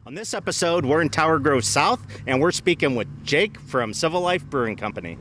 On this episode, we're in Tower Grove South, and we're speaking with Jake from Civil Life Brewing Company.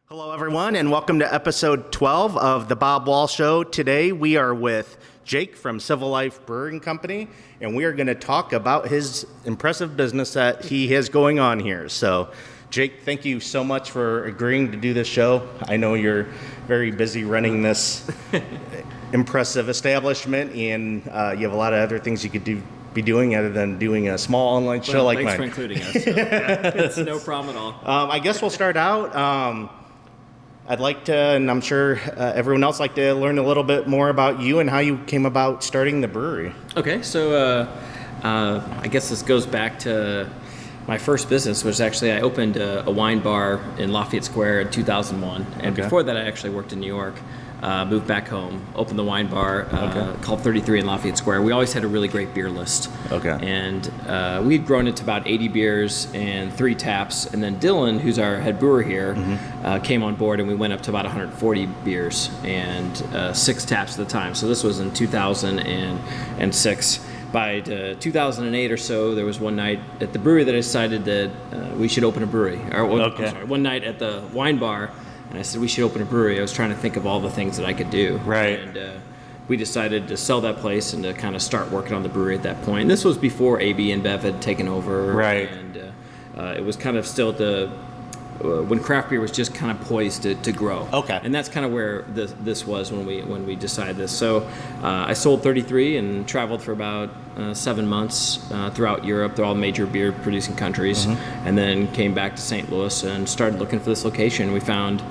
Hello, everyone, and welcome to episode 12 of the Bob Wahl Show. Today, we are with Jake from Civil Life Brewing Company, and we are going to talk about his impressive business that he has going on here. So, Jake, thank you so much for agreeing to do this show. I know you're very busy running this impressive establishment, and you have a lot of other things you could be doing other than doing a small online show like mine. Thanks for including us. So, yeah, it's no problem at all. I guess we'll start out. I'd like to, and I'm sure everyone else like to learn a little bit more about you and how you came about starting the brewery. Okay, so I guess this goes back to my first business, which actually I opened a wine bar in Lafayette Square in 2001. And before that, I actually worked in New York. Moved back home, opened the wine bar called 33 in Lafayette Square. We always had a really great beer list. Okay. And we'd grown it to about 80 beers and 3 taps. And then Dylan, who's our head brewer here, came on board and we went up to about 140 beers and 6 taps at the time. So this was in 2006. By 2008 or so, there was one night at the brewery that I decided that we should open a brewery. One night at the wine bar, and I said, we should open a brewery. I was trying to think of all the things that I could do. Right. And we decided to sell that place and to kind of start working on the brewery at that point. And this was before AB and Bev had taken over. Right. And it was kind of still when craft beer was just kind of poised to grow. Okay. And that's kind of where this was when we decided this. So I sold 33 and traveled for about 7 months throughout Europe, through all the major beer producing countries, and then came back to St. Louis and started looking for this location. We found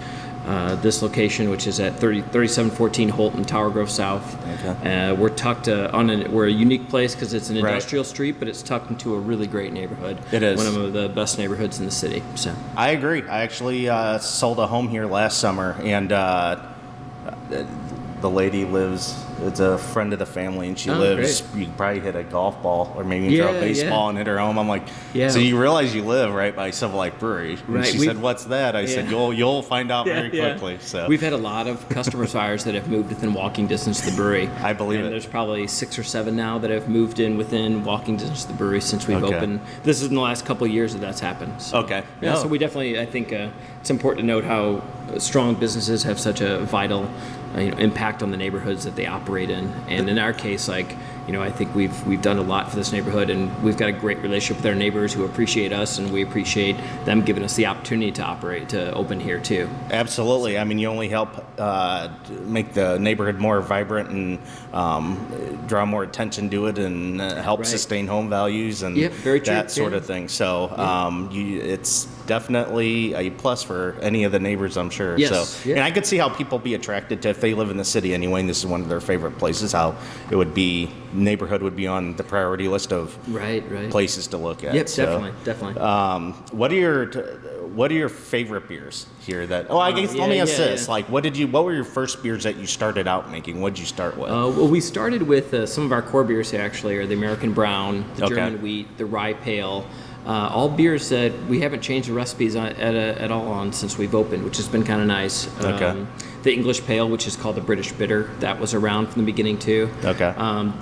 this location, which is at 3714 Holt in Tower Grove South. Okay. We're tucked we're a unique place because it's an industrial street, but it's tucked into a really great neighborhood. It is. One of the best neighborhoods in the city. So I agree. I actually sold a home here last summer, and the lady it's a friend of the family, and she lives, great. you could probably hit a golf ball or maybe throw a baseball and hit her home. I'm like, so you realize you live right by Civil Life Brewery. And right. she said, what's that? I said, you'll find out very quickly. So we've had a lot of customers of ours that have moved within walking distance of the brewery. I believe it. There's probably 6 or 7 now that have moved in within walking distance of the brewery since we've opened. This is in the last couple of years that's happened. So, so we definitely, I think it's important to note how strong businesses have such a vital impact on the neighborhoods that they operate in. And in our case, I think we've done a lot for this neighborhood, and we've got a great relationship with our neighbors who appreciate us, and we appreciate them giving us the opportunity to open here too. Absolutely. I mean, you only help make the neighborhood more vibrant and draw more attention to it, and help sustain home values and that sort of thing. So it's definitely a plus for any of the neighbors, I'm sure. Yes. And I could see how people be attracted to, if they live in the city anyway, and this is one of their favorite places, how it would be, neighborhood would be on the priority list of places to look at. Yep, definitely. What are your favorite beers here? Let me ask this: like, what were your first beers that you started out making? What did you start with? Well, we started with some of our core beers here. Actually, are the American Brown, the German Wheat, the Rye Pale. All beers that we haven't changed the recipes at all on since we've opened, which has been kind of nice. The English Pale, which is called the British Bitter, that was around from the beginning too.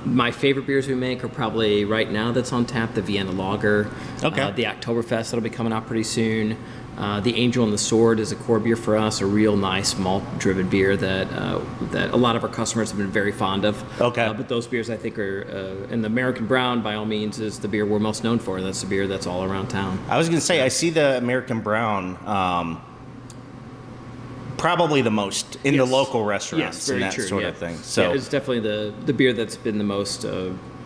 My favorite beers we make are probably right now that's on tap, the Vienna Lager, the Oktoberfest that'll be coming out pretty soon. The Angel and the Sword is a core beer for us, a real nice malt-driven beer that a lot of our customers have been very fond of. But those beers, I think, are and the American Brown, by all means, is the beer we're most known for. That's the beer that's all around town. I was going to say, I see the American Brown probably the most in the local restaurants and that sort of thing. So it's definitely the beer that's been the most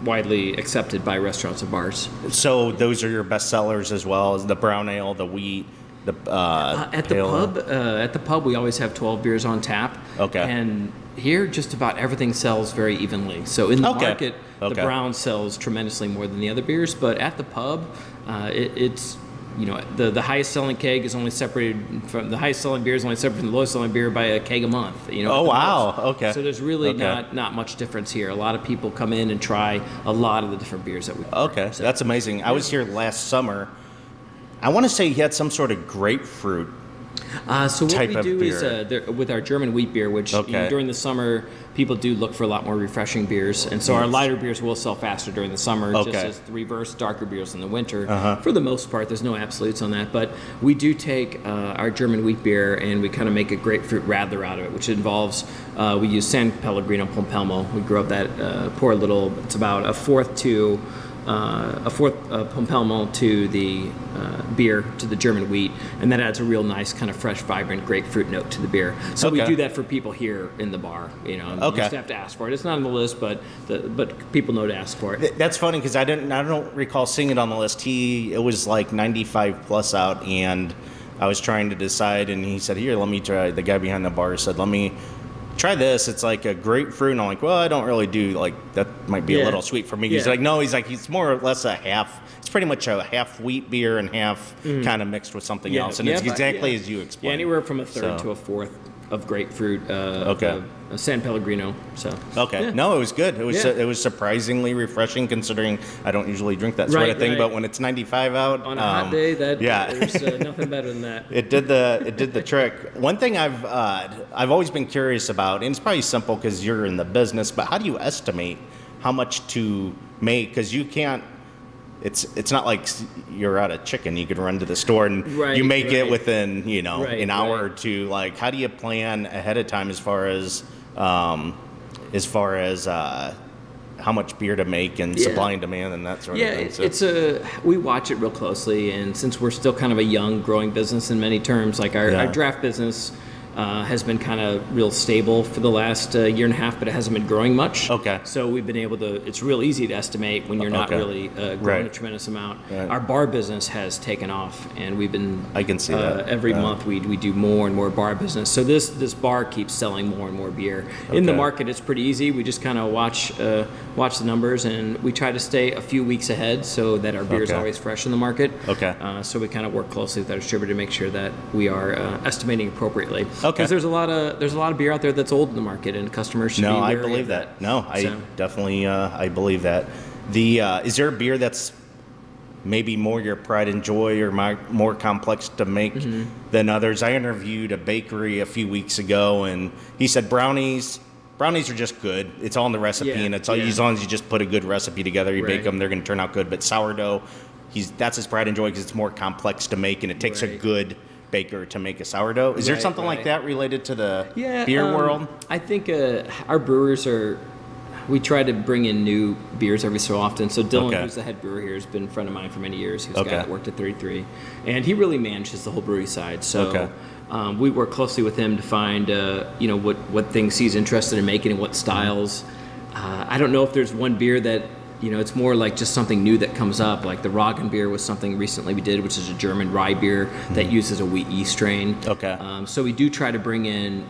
widely accepted by restaurants and bars. So those are your best sellers as well as the brown ale, the wheat, the At the pub, we always have 12 beers on tap. Okay. And here, just about everything sells very evenly. So in the market, the brown sells tremendously more than the other beers, but at the pub, it's the highest selling keg is only separated from the highest selling beer is only separated from the lowest selling beer by a keg a month. Oh wow! Most. Okay. So there's really not much difference here. A lot of people come in and try a lot of the different beers that we. Okay, so that's amazing. I was here last summer. I want to say he had some sort of grapefruit. So what we do is with our German wheat beer, which during the summer people do look for a lot more refreshing beers, and so our lighter beers will sell faster during the summer, just as the reverse, darker beers in the winter. For the most part, there's no absolutes on that, but we do take our German wheat beer and we kind of make a grapefruit radler out of it, which involves we use San Pellegrino Pompelmo. We grow up that pour a little. It's about a fourth Pompelmo to the beer, to the German wheat, and that adds a real nice kind of fresh, vibrant grapefruit note to the beer. So we do that for people here in the bar. You just have to ask for it. It's not on the list, but people know to ask for it. That's funny because I don't recall seeing it on the list. It was like 95 plus out, and I was trying to decide, and he said, "Here, let me try." The guy behind the bar said, "Let me try this. It's like a grapefruit." And I'm like, well, I don't really do, like, that might be a little sweet for me. He's like, no, it's more or less a half. It's pretty much a half wheat beer and half kind of mixed with something else. And it's exactly as you explained. Yeah, anywhere from a third to a fourth of grapefruit, San Pellegrino. So no, it was good. It was surprisingly refreshing considering I don't usually drink that sort of thing. But when it's 95 out on a hot day, there's nothing better than that. It did the trick. One thing I've always been curious about, and it's probably simple because you're in the business, but how do you estimate how much to make? Because you can't. It's not like you're out of chicken. You could run to the store and you make it within an hour or two. Like, how do you plan ahead of time as far as how much beer to make and supply and demand and that sort of thing? So. We watch it real closely, and since we're still kind of a young, growing business in many terms, like our draft business has been kind of real stable for the last year and a half, but it hasn't been growing much. Okay. So we've been able to, it's real easy to estimate when you're not really growing a tremendous amount. Right. Our bar business has taken off, and we've been, I can see that. Every month we do more and more bar business. So this bar keeps selling more and more beer. In the market, it's pretty easy. We just kind of watch the numbers, and we try to stay a few weeks ahead so that our beer is always fresh in the market. Okay. So we kind of work closely with our distributor to make sure that we are estimating appropriately. Because there's a lot of beer out there that's old in the market, and customers should be wary I believe of that. I definitely I believe that. Is there a beer that's maybe more your pride and joy or more complex to make than others? I interviewed a bakery a few weeks ago, and he said brownies are just good. It's all in the recipe, and it's all, as long as you just put a good recipe together, you bake them, they're going to turn out good. But sourdough, that's his pride and joy because it's more complex to make, and it takes a good baker to make a sourdough. Is there something like that related to the beer world? I think our brewers we try to bring in new beers every so often. So Dylan, who's the head brewer here, has been a friend of mine for many years. He's a guy that worked at 33, and he really manages the whole brewery side. So we work closely with him to find what things he's interested in making and what styles. I don't know if there's one beer that it's more like just something new that comes up. Like the Roggen beer was something recently we did, which is a German rye beer that uses a wheat yeast strain. So we do try to bring in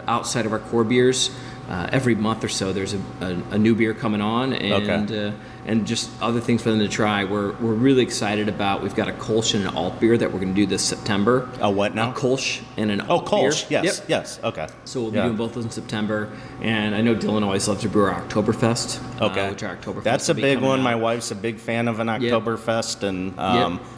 outside of our core beers. Every month or so, there's a new beer coming on, and just other things for them to try. We're really excited about. We've got a Kolsch and an alt beer that we're going to do this September. A what now? A Kolsch and an alt Kolsch. beer. Yes. Okay. So we'll be doing both those in September, and I know Dylan always loves to brew our Oktoberfest. Which our Oktoberfest. That's a big one. My wife's a big fan of an Oktoberfest, and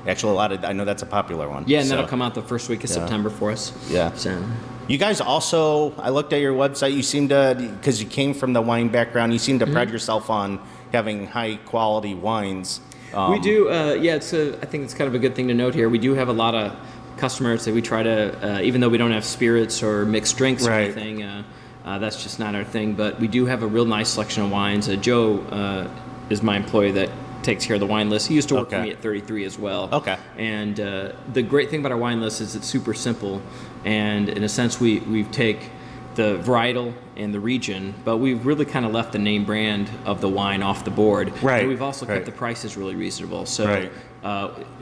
actually I know that's a popular one. Yeah, and that'll come out the first week of September for us. Yeah. So. You guys also, I looked at your website, you seem to, because you came from the wine background, you seem to pride yourself on having high quality wines. We do, I think it's kind of a good thing to note here. We do have a lot of customers that we try to, even though we don't have spirits or mixed drinks or anything, that's just not our thing, but we do have a real nice selection of wines. Joe is my employee that takes care of the wine list. He used to work for me at 33 as well. And the great thing about our wine list is it's super simple, and in a sense we take the varietal and the region, but we've really kind of left the name brand of the wine off the board. Right. And we've also right. kept the prices really reasonable. So Right.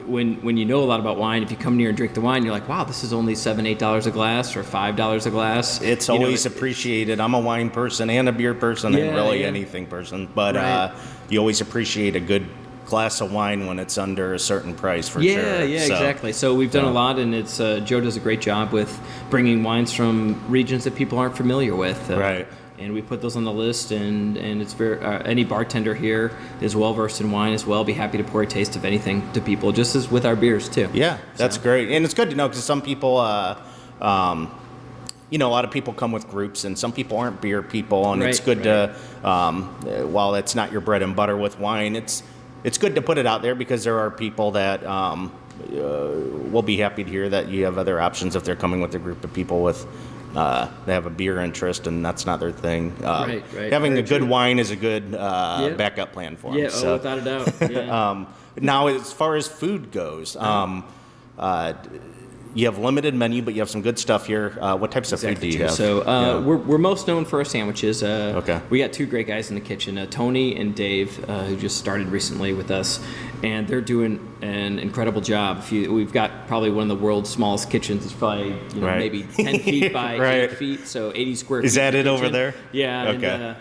When you know a lot about wine, if you come near and drink the wine, you're like, wow, this is only $7-8 a glass or $5 a glass. It's always appreciated. I'm a wine person and a beer person and really anything person, but you always appreciate a good glass of wine when it's under a certain price for sure. Yeah, exactly. So we've done a lot, and it's Joe does a great job with bringing wines from regions that people aren't familiar with. Right. And we put those on the list, and it's very any bartender here is well versed in wine as well. Be happy to pour a taste of anything to people, just as with our beers too. Yeah, that's great, and it's good to know because some people, a lot of people come with groups, and some people aren't beer people, and it's good to, while it's not your bread and butter with wine, it's good to put it out there because there are people that will be happy to hear that you have other options if they're coming with a group of people with. They have a beer interest, and that's not their thing. Having a good wine is a good backup plan for them. Yeah, without a doubt. Yeah. Now, as far as food goes, you have limited menu, but you have some good stuff here. What types of food do you have? So we're most known for our sandwiches. Okay. We got two great guys in the kitchen, Tony and Dave, who just started recently with us, and they're doing an incredible job. We've got probably one of the world's smallest kitchens. It's probably maybe 10 feet by 8 feet, so 80 square feet. Is that it over there? Yeah. Okay.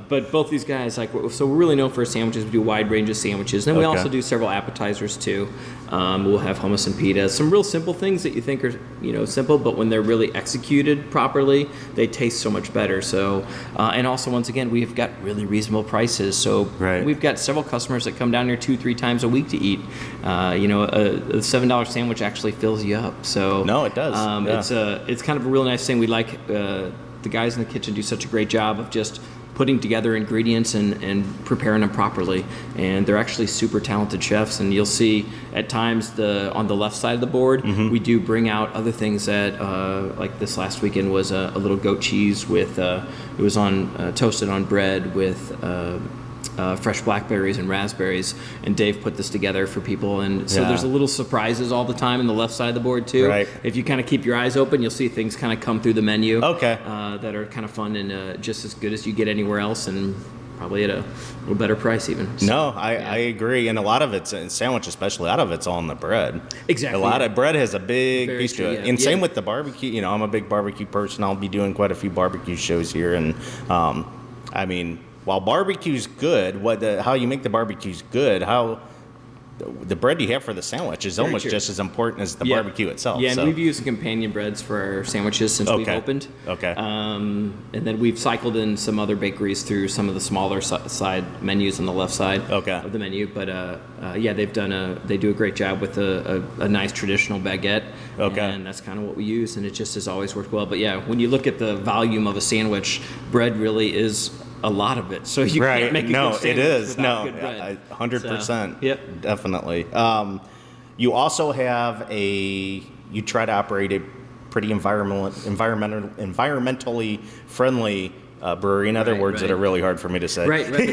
But both these guys, so we're really known for sandwiches. We do a wide range of sandwiches. Then we also do several appetizers too. We'll have hummus and pita, some real simple things that you think are simple, but when they're really executed properly, they taste so much better. So, and also once again, we've got really reasonable prices. So we've got several customers that come down here 2-3 times a week to eat. A $7 sandwich actually fills you up. So no, it does. It's kind of a real nice thing. We like the guys in the kitchen do such a great job of just putting together ingredients and preparing them properly, and they're actually super talented chefs. And you'll see at times on the left side of the board, we do bring out other things that like this last weekend was a little goat cheese with it was on toasted on bread with fresh blackberries and raspberries, and Dave put this together for people, and so there's a little surprises all the time in the left side of the board too. Right. If you kind of keep your eyes open, you'll see things kind of come through the menu. Okay. That are kind of fun and just as good as you get anywhere else, and probably at a little better price even. So, no, I agree, and a lot of it's in sandwich, especially. A lot of it's on the bread. Exactly. A lot of bread has a big piece to it, and same Yeah. with the barbecue. I'm a big barbecue person. I'll be doing quite a few barbecue shows here, and while barbecue's good, how you make the barbecue's good, how the bread you have for the sandwich is almost just as important as the barbecue itself. Yeah, and we've used companion breads for our sandwiches since we've opened. Okay. And then we've cycled in some other bakeries through some of the smaller side menus on the left side of the menu. But they do a great job with a nice traditional baguette. Okay. And that's kind of what we use, and it just has always worked well. But yeah, when you look at the volume of a sandwich, bread really is a lot of it, so you can't make a good sandwich it is. without good bread. 100%. Yep. Definitely. You also have you try to operate a pretty environmentally friendly brewery. In other words, that are really hard for me to say. Right. But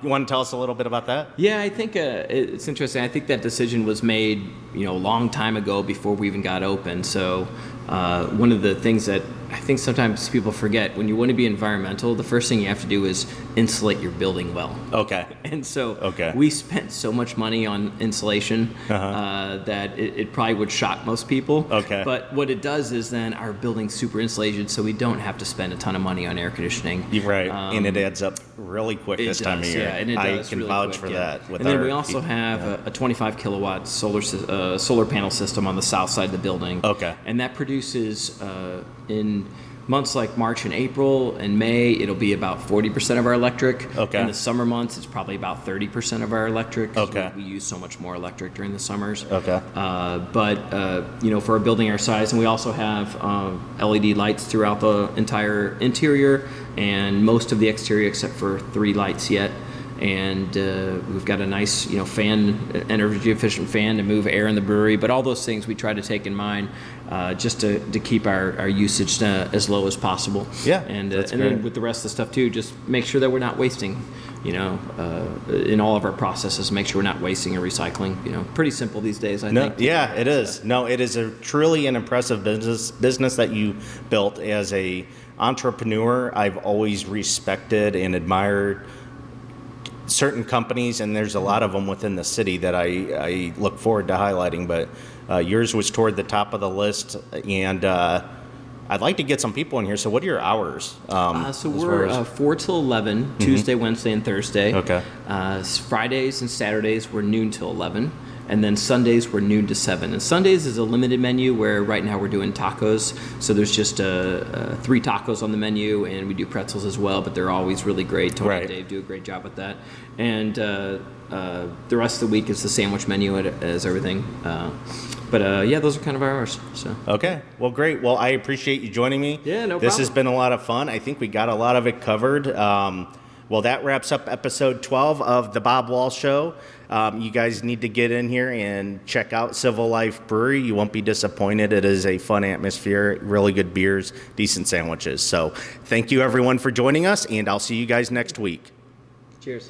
you want to tell us a little bit about that? Yeah, I think it's interesting. I think that decision was made, a long time ago before we even got open. So one of the things that I think sometimes people forget, when you want to be environmental, the first thing you have to do is insulate your building well. Okay. And so we spent so much money on insulation that it probably would shock most people. Okay. But what it does is then our building's super insulated, so we don't have to spend a ton of money on air conditioning. You're right. And it adds up really quick this time of year. Yeah, and it does. I can really vouch quick, for that. And then we also have a 25 kilowatt solar panel system on the south side of the building. Okay. And that produces in months like March and April and May, it'll be about 40% of our electric. Okay. In the summer months, it's probably about 30% of our electric. Okay. We use so much more electric during the summers. Okay. But for a building our size, and we also have LED lights throughout the entire interior and most of the exterior except for 3 lights yet. and we've got a nice, fan, energy efficient fan to move air in the brewery. But all those things we try to take in mind, just to keep our usage as low as possible. Yeah, and then with the rest of the stuff too, just make sure that we're not wasting. In all of our processes, make sure we're not wasting or recycling. Pretty simple these days, I think. Yeah, it is. No, it is a truly an impressive business that you built. As a entrepreneur, I've always respected and admired certain companies, and there's a lot of them within the city that I look forward to highlighting, but yours was toward the top of the list, and I'd like to get some people in here. So what are your hours? So we're 4 till 11, Tuesday, Wednesday, and Thursday. Okay. Fridays and Saturdays we're noon till 11. And then Sundays we're noon to 7. And Sundays is a limited menu where right now we're doing tacos. So there's just 3 tacos on the menu, and we do pretzels as well, but they're always really great. Tony and Dave do a great job with that. And the rest of the week is the sandwich menu as everything. But those are kind of our hours. So. Okay. Well, great. Well, I appreciate you joining me. Yeah, no problem. This has been a lot of fun. I think we got a lot of it covered. Well, that wraps up episode 12 of the Bob Wahl Show. You guys need to get in here and check out Civil Life Brewery. You won't be disappointed. It is a fun atmosphere, really good beers, decent sandwiches. So thank you, everyone, for joining us, and I'll see you guys next week. Cheers.